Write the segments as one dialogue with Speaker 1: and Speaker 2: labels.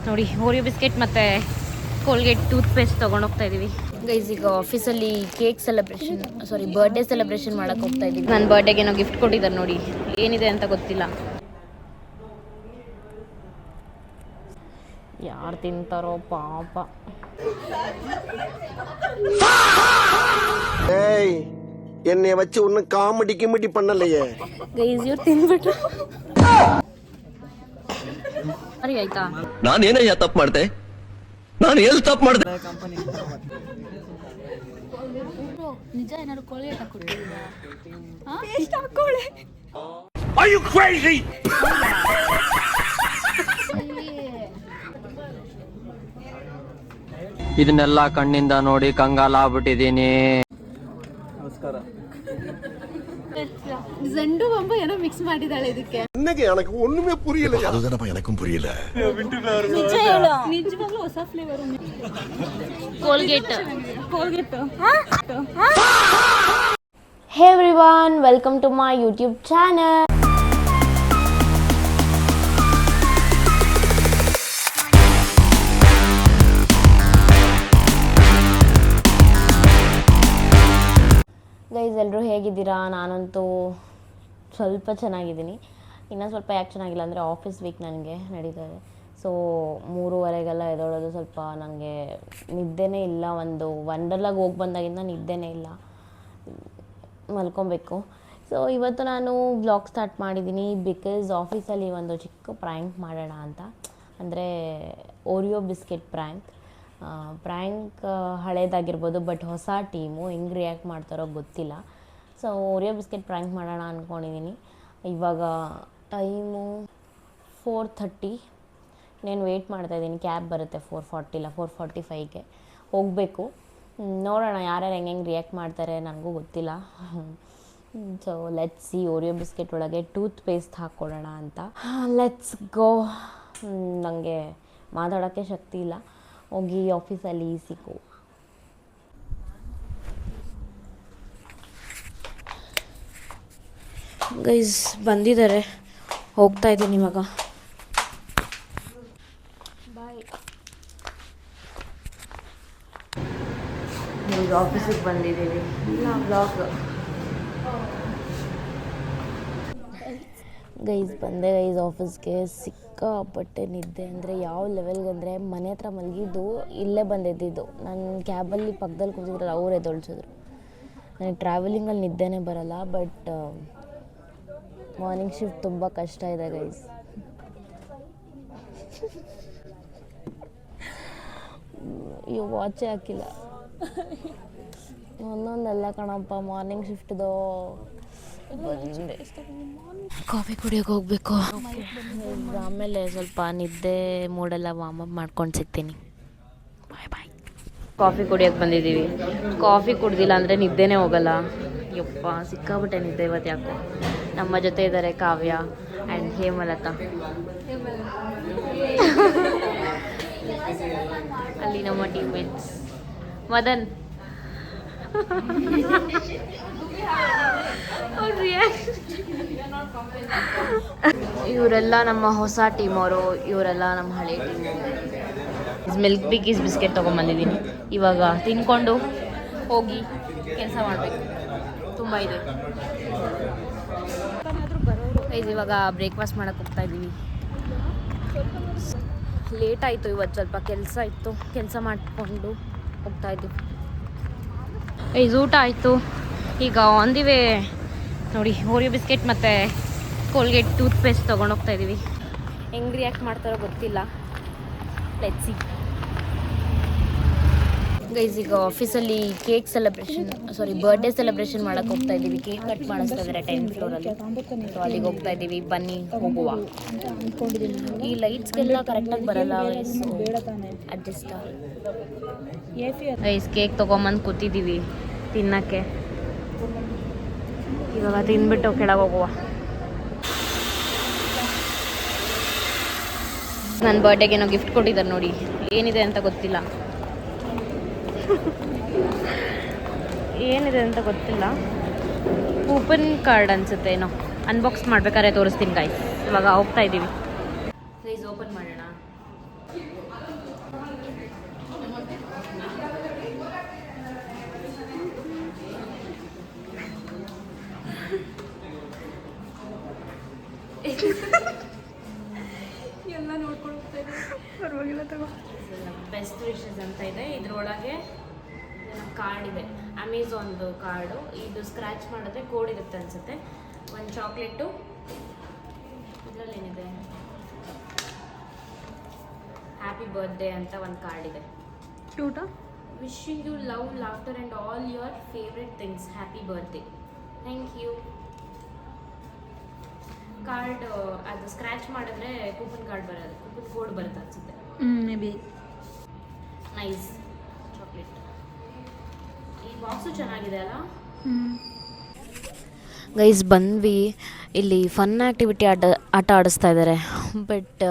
Speaker 1: ನೋಡಿ Oreo biscuit ಮತ್ತು Colgate tooth paste ತೊಗೊಂಡು ಹೋಗ್ತಾ ಇದ್ದೀವಿ ಗೈಸ್. ಈಗ ಆಫೀಸಲ್ಲಿ ಬರ್ಡೇ ಸೆಲೆಬ್ರೇಷನ್ ಮಾಡೋಕ್ಕೆ ಹೋಗ್ತಾ ಇದ್ದೀವಿ. ನನ್ನ ಬರ್ಡೇಗೆ ಏನೋ ಗಿಫ್ಟ್ ಕೊಟ್ಟಿದ್ದಾರೆ ನೋಡಿ, ಏನಿದೆ ಅಂತ ಗೊತ್ತಿಲ್ಲ. ಯಾರು ತಿಂತಾರೋ ಪಾಪ.
Speaker 2: என்னைய வச்சு ஒன்னும் காமெடி கிமெடி பண்ணலையே
Speaker 1: ಗೈಸ್. ಇವ್ರು ತಿಂದ್ಬಿಟ್ರು. ಸರಿ ಆಯ್ತಾ?
Speaker 3: ನಾನು ಏನಯ್ಯ ತಪ್ಪು ಮಾಡ್ದೆ? ನಾನು ಎಲ್ಲಿ ತಪ್ಪು ಮಾಡ್ದೆ?
Speaker 1: ನಿಜ ಏನಾದ್ರು ಕೋಳಿ ಹಾಕೊಟ್ಟಿದ್ದೀರಾ?
Speaker 2: Are you crazy?
Speaker 4: ಇದನ್ನೆಲ್ಲ ಕಣ್ಣಿಂದ ನೋಡಿ ಕಂಗಾಲ ಆಗ್ಬಿಟ್ಟಿದೀನಿ.
Speaker 5: ನಮಸ್ಕಾರ.
Speaker 1: ಜಂಡು ಬಂಬ ಏನೋ ಮಿಕ್ಸ್ ಮಾಡಿದಾಳೆ ಇದಕ್ಕೆ.
Speaker 2: இன்னைக்கு எனக்கு ஒண்ணுமே புரியல. அதுதானப்பா எனக்கும் புரியல.
Speaker 1: ನಿಜ ಹೇಳು. ನಿಜವಾಗ್ಲೂ ಹೊಸ flavour. Colgate. Hey everyone, welcome to my YouTube channel. Guys, ಎಲ್ಲರೂ ಹೇಗಿದ್ದೀರಾ? ನಾನಂತೂ ಸ್ವಲ್ಪ ಚೆನ್ನಾಗಿದ್ದೀನಿ. ಇನ್ನೂ ಸ್ವಲ್ಪ ಯಾಕೆ ಚೆನ್ನಾಗಿಲ್ಲ ಅಂದರೆ ಆಫೀಸ್ ವೀಕ್ ನನಗೆ ನಡೀತಾ ಇದೆ. ಸೊ 3:30ಗೆಲ್ಲ ಎದ್ದೇಳೋದು. ಸ್ವಲ್ಪ ನನಗೆ ನಿದ್ದೆನೇ ಇಲ್ಲ. ಒಂದು ವಂಡರ್ಲಾಗೆ ಹೋಗಿ ಬಂದಾಗಿಂದ ನಿದ್ದೆನೇ ಇಲ್ಲ, ಮಲ್ಕೊಬೇಕು. ಸೊ ಇವತ್ತು ನಾನು ವ್ಲಾಗ್ ಸ್ಟಾರ್ಟ್ ಮಾಡಿದ್ದೀನಿ ಬಿಕಾಸ್ ಆಫೀಸಲ್ಲಿ ಒಂದು ಚಿಕ್ಕ ಪ್ರ್ಯಾಂಕ್ ಮಾಡೋಣ ಅಂತ. ಅಂದರೆ ಓರಿಯೋ ಬಿಸ್ಕೆಟ್ ಪ್ರ್ಯಾಂಕ್ ಹಳೇದಾಗಿರ್ಬೋದು, ಬಟ್ ಹೊಸ ಟೀಮು ಹೆಂಗೆ ರಿಯಾಕ್ಟ್ ಮಾಡ್ತಾರೋ ಗೊತ್ತಿಲ್ಲ. ಸೊ ಓರಿಯೋ ಬಿಸ್ಕೆಟ್ ಪ್ರ್ಯಾಂಕ್ ಮಾಡೋಣ ಅಂದ್ಕೊಂಡಿದ್ದೀನಿ. ಇವಾಗ ಟೈಮು 4:30. నేను ವೆಯ್ಟ್ ಮಾಡ್ತಾಯಿದ್ದೀನಿ. ಕ್ಯಾಬ್ ಬರುತ್ತೆ 4:40 ಇಲ್ಲ 4:45ಗೆ ಹೋಗಬೇಕು. ನೋಡೋಣ ಯಾರ್ಯಾರು ಹೆಂಗೆ ರಿಯಾಕ್ಟ್ ಮಾಡ್ತಾರೆ, ನನಗೂ ಗೊತ್ತಿಲ್ಲ. So let's see. Oreo biscuit ಒಳಗೆ ಟೂತ್ ಪೇಸ್ಟ್ ಹಾಕ್ಕೊಳ್ಳೋಣ ಅಂತ. Let's go. ನನಗೆ ಮಾತಾಡೋಕ್ಕೆ ಶಕ್ತಿ ಇಲ್ಲ. ಹೋಗಿ ಆಫೀಸಲ್ಲಿ ಸಿಕ್ಕು. ಗೈಸ್ ಬಂದಿದ್ದಾರೆ, ಹೋಗ್ತಾ ಇದ್ದೀನಿ ಇವಾಗ. ಬಾಯ್. ಈಗ ಆಫೀಸಿಗೆ ಬಂದಿದ್ದೀವಿ. ಇಲ್ಲ ವ್ಲಾಗ್ ಗೈಸ್ ಬಂದೆ ಗೈಸ್ ಆಫೀಸ್ಗೆ. ಸಿಕ್ಕಾಪಟ್ಟೆ ನಿದ್ದೆ ಅಂದರೆ ಯಾವ ಲೆವೆಲ್ಗೆ ಅಂದರೆ ಮನೆ ಹತ್ರ ಮಲಗಿದ್ದು ಇಲ್ಲೇ ಬಂದಿದ್ದು. ನಾನು ಕ್ಯಾಬಲ್ಲಿ ಪಕ್ಕದಲ್ಲಿ ಕೂತಿದ್ರಲ್ಲ, ಅವ್ರು ಎದ್ದೊಳ್ಸಿದ್ರು. ನನಗೆ ಟ್ರಾವೆಲಿಂಗಲ್ಲಿ ನಿದ್ದೆನೇ ಬರೋಲ್ಲ. ಬಟ್ ಮಾರ್ನಿಂಗ್ ಶಿಫ್ಟ್ ತುಂಬ ಕಷ್ಟ ಇದೆ ಗೈಸ್. ಇವು ವಾಚೇ ಹಾಕಿಲ್ಲ. ಒಂದೊಂದೆಲ್ಲ ಕಣಪ್ಪ ಮಾರ್ನಿಂಗ್ ಶಿಫ್ಟ್ದು. ಕಾಫಿ ಕುಡಿಯೋಕೆ ಹೋಗಬೇಕು. ಆಮೇಲೆ ಸ್ವಲ್ಪ ನಿದ್ದೆ ಮೂಡೆಲ್ಲ ವಾರ್ಮಪ್ ಮಾಡ್ಕೊಂಡು ಸಿಗ್ತೀನಿ. ಬಾಯ್ ಬಾಯ್. ಕಾಫಿ ಕುಡಿಯೋಕೆ ಬಂದಿದ್ದೀವಿ. ಕಾಫಿ ಕುಡ್ದಿಲ್ಲ ಅಂದರೆ ನಿದ್ದೆನೇ ಹೋಗಲ್ಲ. ಯಪ್ಪ ಸಿಕ್ಕಾಬಿಟ್ಟೆ ನಿದ್ದೆ ಇವತ್ತು ಯಾಕೋ. ನಮ್ಮ ಜೊತೆ ಇದ್ದಾರೆ ಕಾವ್ಯ ಆ್ಯಂಡ್ ಹೇಮಲತಾ. ಅಲ್ಲಿ ನಮ್ಮ ಟೀಮ್ಮೇಟ್ಸ್ ಮದನ್. ಇವರೆಲ್ಲ ನಮ್ಮ ಹೊಸ ಟೀಮವರು, ಇವರೆಲ್ಲ ನಮ್ಮ ಹಳೆ ಟೀಮು. ಮಿಲ್ಕ್ ಬಿಗೀಸ್ ಬಿಸ್ಕೆಟ್ ತೊಗೊಂಬಂದಿದ್ದೀನಿ. ಇವಾಗ ತಿನ್ಕೊಂಡು ಹೋಗಿ ಕೆಲಸ ಮಾಡಬೇಕು. ತುಂಬ ಇದೆ. ಇವಾಗ ಬ್ರೇಕ್ಫಾಸ್ಟ್ ಮಾಡೋಕ್ಕೆ ಹೋಗ್ತಾ ಇದ್ದೀವಿ. ಲೇಟ್ ಆಯಿತು ಇವತ್ತು, ಸ್ವಲ್ಪ ಕೆಲಸ ಇತ್ತು. ಕೆಲಸ ಮಾಡಿಕೊಂಡು ಹೋಗ್ತಾ ಇದ್ದೀವಿ. ಊಟ ಆಯಿತು. ಈಗ ಆನ್ ದಿ ವೇ ನೋಡಿ ಓರಿಯೋ ಬಿಸ್ಕೆಟ್ ಮತ್ತು ಕೋಲ್ಗೇಟ್ ಟೂತ್ ಪೇಸ್ಟ್ ತೊಗೊಂಡು ಹೋಗ್ತಾ ಇದ್ದೀವಿ. ಹೆಂಗೆ ರಿಯಾಕ್ಟ್ ಮಾಡ್ತಾರೋ ಗೊತ್ತಿಲ್ಲ. Let's see. ಗೈಸ್ ಈಗ ಆಫೀಸಲ್ಲಿ ಬರ್ಡೇ ಸೆಲೆಬ್ರೇಷನ್ ಮಾಡೋಕ್ಕೆ ಹೋಗ್ತಾ ಇದ್ದೀವಿ. ಕೇಕ್ ಕಟ್ ಮಾಡಿಸ್ತಾ ಇದ್ದಾರೆ 10th ಫ್ಲೋರಲ್ಲಿ. ಸೊ ಅಲ್ಲಿಗೆ ಹೋಗ್ತಾ ಇದ್ದೀವಿ. ಬನ್ನಿ ಹೋಗುವ. ಈ ಲೈಟ್ಸ್ಗೆಲ್ಲ ಕರೆಕ್ಟಾಗಿ ಬರಲ್ಲ ಅಡ್ಜಸ್ಟ್. ಗೈಸ್ ಕೇಕ್ ತೊಗೊಂಬಂದು ಕೂತಿದ್ದೀವಿ ತಿನ್ನೋಕ್ಕೆ. ಇವಾಗ ತಿಂದ್ಬಿಟ್ಟು ಕೆಳಗೆ ಹೋಗುವ. ನನ್ನ ಬರ್ಡೇಗೆ ಏನೋ ಗಿಫ್ಟ್ ಕೊಟ್ಟಿದ್ದಾರೆ ನೋಡಿ, ಏನಿದೆ ಅಂತ ಗೊತ್ತಿಲ್ಲ. ಕೂಪನ್ ಕಾರ್ಡ್ ಅನಿಸುತ್ತೆ. ಏನೋ ಅನ್ಬಾಕ್ಸ್ ಮಾಡ್ಬೇಕಾದ್ರೆ ತೋರಿಸ್ತೀನಿ ಗೈಸ್. ಇವಾಗ ಹೋಗ್ತಾ ಇದ್ದೀವಿ ಗೈಸ್. ಓಪನ್ ಮಾಡೋಣ.
Speaker 6: ಎಲ್ಲ ನೋಡ್ಕೊಂಡು ಹೋಗ್ತಾ ಇದ್ದೀನಿ. ಪರವಾಗಿಲ್ಲ ತಗೋ.
Speaker 1: ಬೆಸ್ಟ್ ವಿಶಸ್ ಅಂತ ಇದೆ. ಇದರೊಳಗೆ ಕಾರ್ಡ್ ಇದೆ, ಅಮೆಝಾನ್ದು ಕಾರ್ಡು. ಇದು ಸ್ಕ್ರ್ಯಾಚ್ ಮಾಡಿದ್ರೆ ಕೋಡ್ ಇರುತ್ತೆ ಅನಿಸುತ್ತೆ. ಒಂದು ಚಾಕ್ಲೇಟು, ಇದರಲ್ಲೇನಿದೆ, ಹ್ಯಾಪಿ ಬರ್ತ್ಡೇ ಅಂತ ಒಂದು ಕಾರ್ಡ್ ಇದೆ.
Speaker 6: ಕ್ಯೂಟಾ?
Speaker 1: Wishing you love, laughter and all your favourite things, happy birthday, thank you. Card ಅದು ಸ್ಕ್ರ್ಯಾಚ್ ಮಾಡಿದ್ರೆ ಕೂಪನ್ ಕಾರ್ಡ್ ಬರೋದು, ಕೂಪನ್ ಕೋಡ್ ಬರುತ್ತೆ ಅನಿಸುತ್ತೆ.
Speaker 6: Maybe.
Speaker 1: Nice chocolate. ಈ ಬಾಕ್ಸು ಚೆನ್ನಾಗಿದೆ ಅಲ್ಲ. ಗೈಸ್ ಬಂದ್ವಿ, ಇಲ್ಲಿ ಫನ್ ಆ್ಯಕ್ಟಿವಿಟಿ ಆಟ ಆಡಿಸ್ತಾ ಇದ್ದಾರೆ. ಬಟ್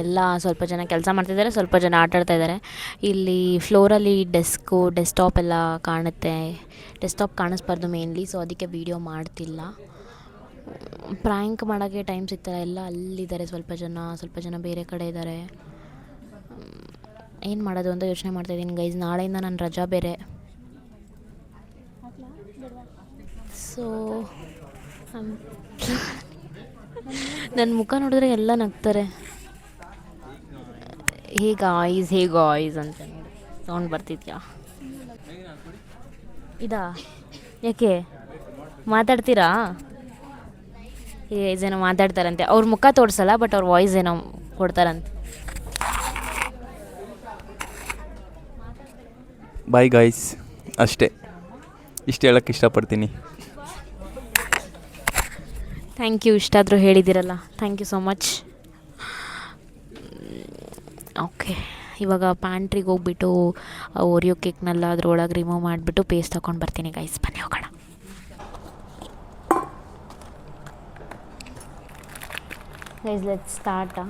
Speaker 1: ಎಲ್ಲ ಸ್ವಲ್ಪ ಜನ ಕೆಲಸ ಮಾಡ್ತಿದ್ದಾರೆ, ಸ್ವಲ್ಪ ಜನ ಆಟ ಆಡ್ತಾ ಇದ್ದಾರೆ. ಇಲ್ಲಿ ಫ್ಲೋರಲ್ಲಿ ಡೆಸ್ಕ್ಟಾಪ್ ಎಲ್ಲ ಕಾಣುತ್ತೆ. ಡೆಸ್ಕ್ಟಾಪ್ ಕಾಣಿಸ್ಬಾರ್ದು ಮೇನ್ಲಿ, ಸೊ ಅದಕ್ಕೆ ವೀಡಿಯೋ ಮಾಡ್ತಿಲ್ಲ. ಪ್ರ್ಯಾಂಕ್ ಮಾಡೋಕ್ಕೆ ಟೈಮ್ ಸಿಗ್ತಾರ. ಎಲ್ಲ ಅಲ್ಲಿದ್ದಾರೆ, ಸ್ವಲ್ಪ ಜನ ಬೇರೆ ಕಡೆ ಇದ್ದಾರೆ. ಏನು ಮಾಡೋದು ಅಂತ ಯೋಚನೆ ಮಾಡ್ತಾಯಿದ್ದೀನಿ ಗೈಸ್. ನಾಳೆಯಿಂದ ನಾನು ರಜಾ ಬೇರೆ. ಸೊ ನನ್ನ ಮುಖ ನೋಡಿದ್ರೆ ಎಲ್ಲ ನಗ್ತಾರೆ. ಹೇಗಾಯ್ಸ್ ಅಂತ ನೋಡಿ ಸೌಂಡ್ ಬರ್ತಿದ್ಯಾ? ಇದಾ ಯಾಕೆ ಮಾತಾಡ್ತೀರಾ? ಏನೋ ಮಾತಾಡ್ತಾರಂತೆ. ಅವ್ರ ಮುಖ ತೋರಿಸಲ್ಲ, ಬಟ್ ಅವ್ರ ವಾಯ್ಸ್ ಏನೋ ಕೊಡ್ತಾರಂತೆ.
Speaker 5: ಬಾಯ್ ಗಾಯ್ಸ್, ಅಷ್ಟೇ, ಇಷ್ಟು ಹೇಳೋಕ್ಕೆ ಇಷ್ಟಪಡ್ತೀನಿ.
Speaker 1: ಥ್ಯಾಂಕ್ ಯು, ಇಷ್ಟಾದರೂ ಹೇಳಿದ್ದೀರಲ್ಲ, thank you so much. Okay, ಇವಾಗ ಪ್ಯಾಂಟ್ರಿಗೆ ಹೋಗ್ಬಿಟ್ಟು ಓರಿಯೋ ಕೇಕ್ನೆಲ್ಲ ಅದ್ರೊಳಗೆ ರಿಮೂವ್ ಮಾಡಿಬಿಟ್ಟು ಪೇಸ್ಟ್ ತೊಗೊಂಡು ಬರ್ತೀನಿ ಗೈಸ್. ಬನ್ನಿ ಹೋಗೋಣ. Guys let's start.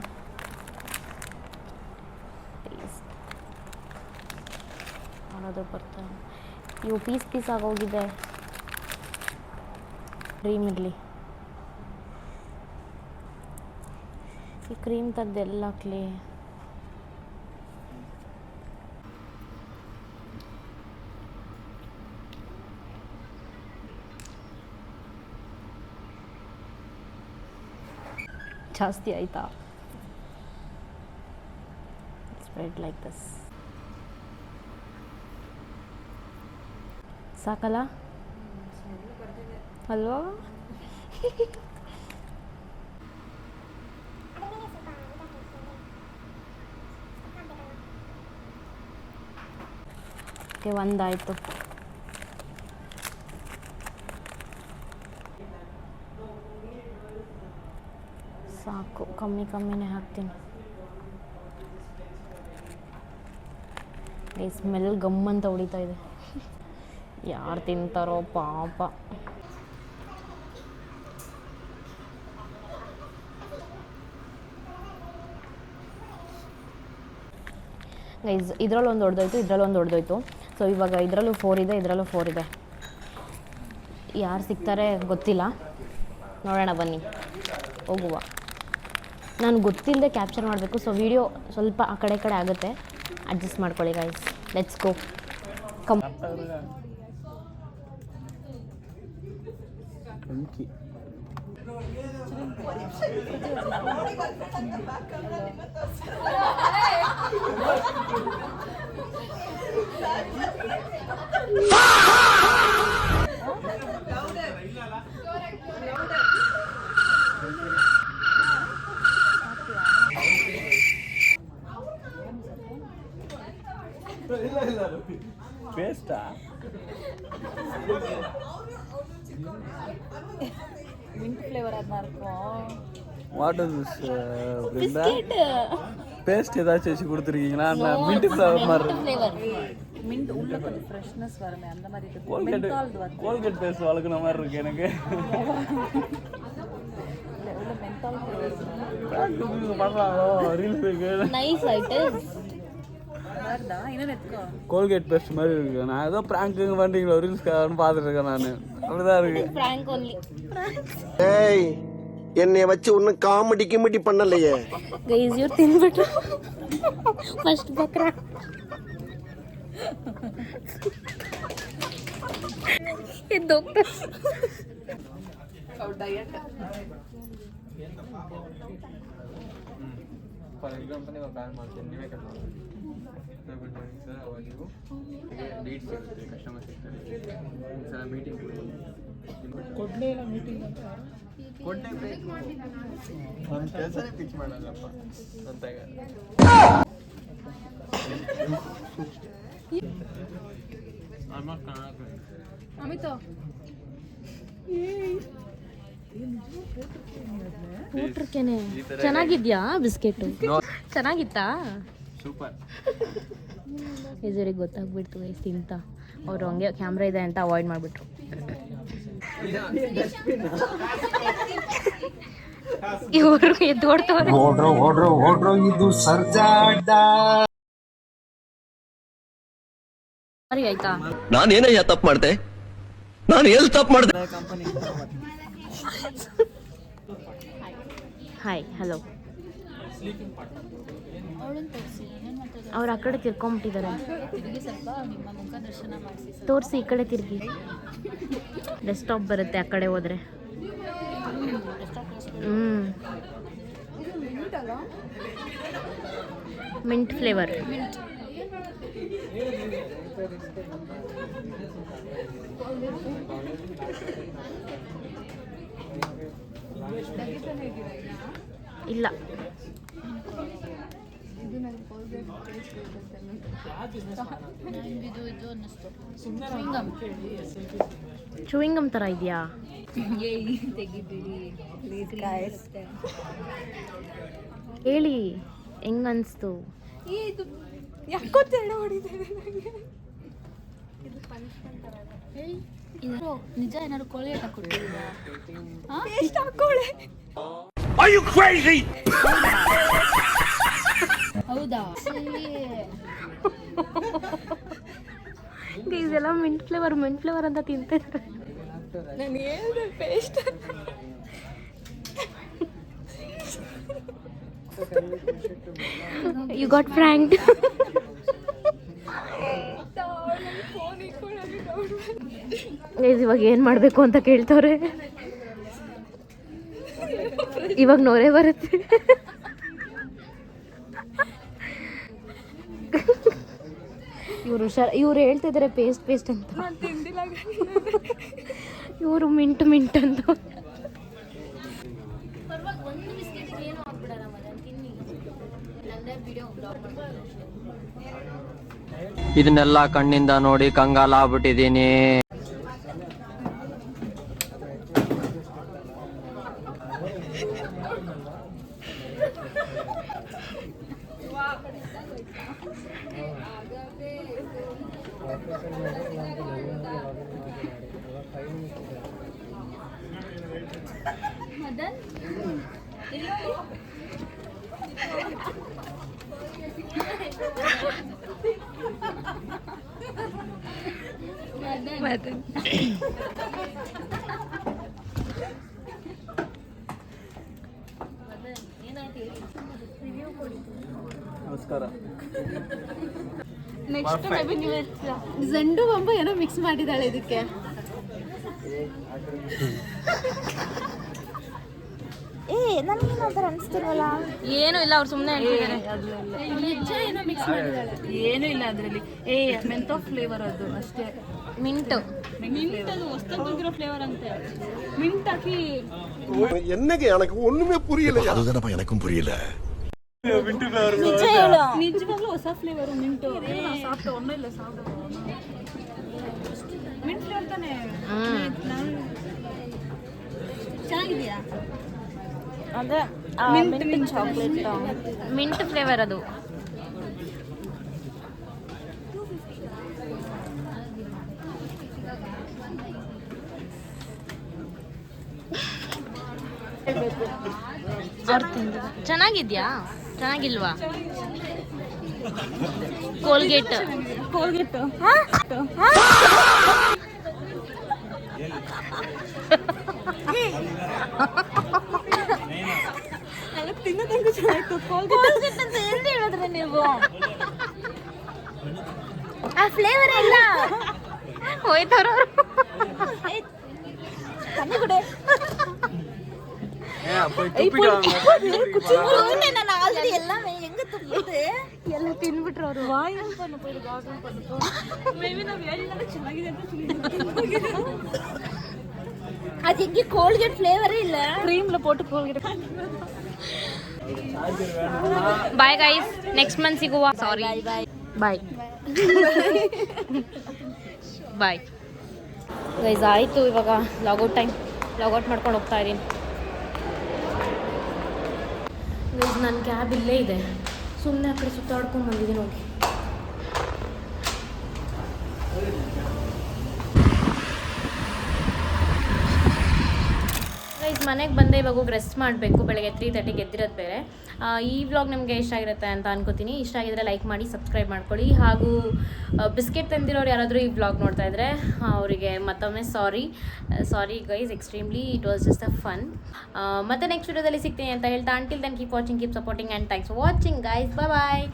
Speaker 1: ಮಾಡೋದು ಬರ್ತಾ ಇವು ಪೀಸ್ ಆಗೋಗಿದೆ. ಕ್ರೀಮ್ ಇರಲಿ, ಈ ಕ್ರೀಮ್ ತೆಗ್ದೆಲ್ಲ ಹಾಕ್ಲಿ. ಜಾಸ್ತಿ ಆಯ್ತಾ? Spread like this. ಸಾಕಲ್ಲ ಅಲ್ವಾ? ಓಕೆ, ಒಂದಾಯಿತು. ಸಾಕು, ಕಮ್ಮಿನೇ ಹಾಕ್ತೀನಿ. ಈ ಸ್ಮೆಲ್ ಗಮ್ಮಂತ ಹೊಡಿತಾ ಇದೆ. ಯಾರು ತಿಂತಾರೋ ಪಾಪ. ಗೈಸ್ ಇದರಲ್ಲೊಂದು ಹೊಡೆದೋಯ್ತು. ಸೊ ಇವಾಗ ಇದರಲ್ಲೂ 4 ಇದೆ, ಇದರಲ್ಲೂ 4 ಇದೆ. ಯಾರು ಸಿಗ್ತಾರೆ ಗೊತ್ತಿಲ್ಲ, ನೋಡೋಣ ಬನ್ನಿ, ಹೋಗುವ. ನಾನು ಗೊತ್ತಿಲ್ಲದೆ ಕ್ಯಾಪ್ಚರ್ ಮಾಡಬೇಕು, ಸೊ ವಿಡಿಯೋ ಸ್ವಲ್ಪ ಆ ಕಡೆ ಆಗುತ್ತೆ, ಅಡ್ಜಸ್ಟ್ ಮಾಡ್ಕೊಳ್ಳಿ ಗೈಸ್. Let's go. ಕಮ್.
Speaker 5: ಪೇಸ್ಟಾ?
Speaker 6: ಮಿಂಟ್ ಫ್ಲೇವರ್ அது இருக்கும்.
Speaker 5: வாட் இஸ் திஸ் பிரிண்டா? பேஸ்ட் ஏதாச்சும் வச்சு கொடுத்துருக்கீங்களா? நான் மின்ட் ஃப்ளேவர் மாதிரி
Speaker 6: மின்ட் உள்ள கொஞ்சம் ஃப்ரெஷ்னஸ் வருமே, அந்த மாதிரி இருக்கு.
Speaker 5: கோல்கேட் பேஸ்ட் வளர்க்குற மாதிரி இருக்கு எனக்கு.
Speaker 6: உள்ள மென்தால் ஃப்ளேவர்
Speaker 5: பண்றாங்களோ ரீல்ஸ்.
Speaker 1: Nice it is.
Speaker 6: வருதா? இன்னும் எத்துக்கோ.
Speaker 5: கோல்கேட் பேஸ்ட் மாதிரி இருக்கு. நான் ஏதோ பிராங்க் பண்றீங்களோ ரீல்ஸ்க்காக பார்த்துட்டு இருக்கேன். நான் அப்படிதான் இருக்கு.
Speaker 1: Frank only.
Speaker 2: ஏய், என்னைய வச்சு ஒன்னும் காமெடி பண்ணலையே.
Speaker 1: ಗೈಸ್ ಇವ್ರು ತಿಂದ್ಬಿಟ್ರು ಫಸ್ಟ್ ಬಕ್ರ. ಎದ್ದೋಗ್ತಾ
Speaker 6: ಡಯಟ್
Speaker 5: ಫಾರ್ ಎಕ್ಸಾಂಪಲ್ ಇವಾಗ ಬ್ಯಾನ್ ಮಾಡ್ತೀನಿ ನೀವೇ ಕಟ್ ಮಾಡಿ ಸರ್ ಅವಾಗ ನೀವು ಲೀಡ್ ಸಿಗುತ್ತೆ ಕಸ್ಟಮರ್ ಸಿಗ್ತಾರೆ ಸರ್ ಮೀಟಿಂಗ್ ಕೊಡ್ಲೇ ಇಲ್ಲ ಮೀಟಿಂಗ್ ಅಂತ ಕೊಡಲೇಬೇಕು ನಮ್ಮ ಕೆಲಸನೇ ಪಿಚ್ ಮಾಡಲ್ಲಪ್ಪ ಅಂತ
Speaker 6: ಅಮಿತ
Speaker 1: ಊಟಕ್ಕೆನೆ ಚೆನ್ನಾಗಿದ್ಯಾ ಬಿಸ್ಕೆಟು ಚೆನ್ನಾಗಿತ್ತಾ
Speaker 5: ಸೂಪರ್
Speaker 1: ಇದ್ರಿಗೆ ಗೊತ್ತಾಗ್ಬಿಡ್ತು ಎಷ್ಟು ತಿಂತ ಅವ್ರು ಹಂಗೆ ಕ್ಯಾಮ್ರಾ ಇದೆ ಅಂತ ಅವಾಯ್ಡ್ ಮಾಡಿಬಿಟ್ರು ಇವರು ಎದ್ದೋಡ್ತವ್ರೆ ಸರಿ ಆಯ್ತಾ
Speaker 3: ನಾನೇನಯ್ಯ ತಪ್ಪು ಮಾಡ್ದೆ ನಾನು ಎಲ್ಲಿ ತಪ್ಪು ಮಾಡ್ದೆ
Speaker 5: ಕಂಪನಿ
Speaker 1: ಹಾಯ್ ಹಲೋ ಅವ್ರು ಆ ಕಡೆ ತಿರ್ಕೊಂಬಿಟ್ಟಿದ್ದಾರೆ ತೋರಿಸಿ ಈ ಕಡೆ ತಿರ್ಗಿ ಡೆಸ್ಕ್ಟಾಪ್ ಬರುತ್ತೆ ಆ ಕಡೆ ಹೋದ್ರೆ ಮಿಂಟ್ ಫ್ಲೇವರ್ ಇಲ್ಲ ಚೂಯಿಂಗಮ್ ಥರ ಇದೆಯಾ ಹೇಳಿ ಹೆಂಗ್ ಅನಿಸ್ತು
Speaker 6: ನಿಜ ಏನಾದ್ರು ಕೋಳಿ ಹಾಕೊಟ್ಟಿದ್ದೀರಾ ಹೌದಾ
Speaker 1: ಇದೆಲ್ಲ ಮಿಂಟ್ ಫ್ಲೇವರ್ ಅಂತ ತಿಂತಿದ್ದಾರೆ
Speaker 6: ನಾನು ಹೇಳಿದೆ ಪೇಸ್ಟ್
Speaker 1: ಯು ಗಾಟ್ ಫ್ರ್ಯಾಂಕ್ಡ್ ಇವಾಗ ಏನು ಮಾಡಬೇಕು ಅಂತ ಕೇಳ್ತವ್ರೆ ಇವಾಗ ನೋರೇ ಬರುತ್ತೆ ಇವ್ರು ಹೇಳ್ತಿದ್ದಾರೆ ಪೇಸ್ಟ್ ಅಂತ ಇವರು ಮಿಂಟ್ ಅಂತ
Speaker 4: ಇದನ್ನೆಲ್ಲ ಕಣ್ಣಿಂದ ನೋಡಿ ಕಂಗಾಲಾಗ್ಬಿಟ್ಟಿದೀನಿ.
Speaker 5: ನಮಸ್ಕಾರ.
Speaker 6: ನೆಕ್ಸ್ಟ್ ಜಂಡು ಬಂಬ ಏನೋ ಮಿಕ್ಸ್ ಮಾಡಿದಾಳೆ ಇದಕ್ಕೆ.
Speaker 1: ನನಗೇನು ಆ ಥರ ಅನಿಸ್ತಿಲ್ವಲ್ಲ. ಏನೂ ಇಲ್ಲ, ಅವ್ರು ಸುಮ್ಮನೆ ಹೇಳ್ತಿದ್ದಾರೆ.
Speaker 6: ಏನೋ ಮಿಕ್ಸ್ ಮಾಡಿದಾಳೆ. ಏನೂ ಇಲ್ಲ ಅದರಲ್ಲಿ. ಮೆಂತೋ ಫ್ಲೇವರ್ ಅದು ಅಷ್ಟೇ.
Speaker 1: ಮಿಂಟ್
Speaker 6: ಅದು ಹೊಸದಾಗಿರೋ ಫ್ಲೇವರ್ ಅಂತೆ. ಮಿಂಟ್ ಹಾಕಿ
Speaker 2: என்னங்க எனக்கு ஒண்ணுமே புரியல. அதுதானப்பா எனக்கும் புரியல.
Speaker 6: ನಿಜವಾಗ್ಲೂ ಹೊಸ ಫ್ಲೇವರ್ ಮಿಂಟು. ಸಾಫ್ಟ್ ಒಮ್ಮೆ ಇಲ್ಲ ಸಾಫ್ಟ್ ಮಿಂಟ್ ಫ್ಲೇವರ್ ತಾನೆ. ಚೆನ್ನಾಗಿದೆಯಾ?
Speaker 1: ಅದೇ ಮಿಂಟ್ ಚಾಕ್ಲೇಟ್ ಮಿಂಟ್ ಫ್ಲೇವರ್ ಅದು. ಚೆನ್ನಾಗಿದ್ಯಾ? ಚೆನ್ನಾಗಿಲ್ವಾ? ಕೋಲ್ಗೇಟ್
Speaker 6: ತಿನ್ನೋದಂಗೂ ಚೆನ್ನಾಗಿತ್ತು.
Speaker 1: ಕೋಲ್ಗೇಟ್ ಅಂತ ಎಲ್ಲಿ ಹೇಳಿದ್ರೆ ನೀವು? ಆ ಫ್ಲೇವರ್ ಇಲ್ಲ ಹೋಯ್ತವ್ರವ್ರು.
Speaker 6: ನಾನು ಆಲ್ರೆಡಿ ಎಲ್ಲ ಹೆಂಗ ತುಂಬಿದೆ
Speaker 1: ಎಲ್ಲ ತಿನ್ಬಿಟ್ರು ಅವರು.
Speaker 6: ಅದು ಹೆಂಗೆ ಕೋಲ್ಗೇಟ್ ಫ್ಲೇವರೇ ಇಲ್ಲ. ಕ್ರೀಮ್ಲ ಪೋಟು Colgate.
Speaker 1: Bye guys, next month ಸಿಗುವ. Sorry, bye bye guys. ಆಯಿತು, ಇವಾಗ ಲಾಗೌಟ್ ಟೈಮ್. ಲಾಗೌಟ್ ಮಾಡ್ಕೊಂಡು ಹೋಗ್ತಾ ಇದ್ದೀನಿ ಗೈಸ್. ನನ್ನ ಕ್ಯಾಬ್ ಇಲ್ಲೇ ಇದೆ, ಸುಮ್ಮನೆ ಆ ಕಡೆ ಸುತ್ತಾಡ್ಕೊಂಡು ಬಂದಿದ್ದೀನಿ ನೋಡಿ. ಗೈಸ್ ಮನೆಗೆ ಬಂದೆ, ಇವಾಗ ಹೋಗಿ ರೆಸ್ಟ್ ಮಾಡಬೇಕು. ಬೆಳಗ್ಗೆ 3:30ಗೆ ಎದ್ದಿರೋದು ಬೇರೆ. ಈ ವ್ಲಾಗ್ ನಿಮಗೆ ಇಷ್ಟ ಆಗಿರುತ್ತೆ ಅಂತ ಅನ್ಕೋತೀನಿ. ಇಷ್ಟ ಆಗಿದ್ರೆ ಲೈಕ್ ಮಾಡಿ, ಸಬ್ಸ್ಕ್ರೈಬ್ ಮಾಡ್ಕೊಳ್ಳಿ. ಹಾಗೂ ಬಿಸ್ಕೆಟ್ ತಂದಿರೋರು ಯಾರಾದರೂ ಈ ವ್ಲಾಗ್ ನೋಡ್ತಾ ಇದ್ದರೆ ಅವರಿಗೆ ಮತ್ತೊಮ್ಮೆ sorry guys, extremely it was just a fun. ಮತ್ತೆ ನೆಕ್ಸ್ಟ್ ವಿಡಿಯೋದಲ್ಲಿ ಸಿಗ್ತೀನಿ ಅಂತ ಹೇಳ್ತಾ, until then keep watching, keep supporting and thanks for watching guys. Bye.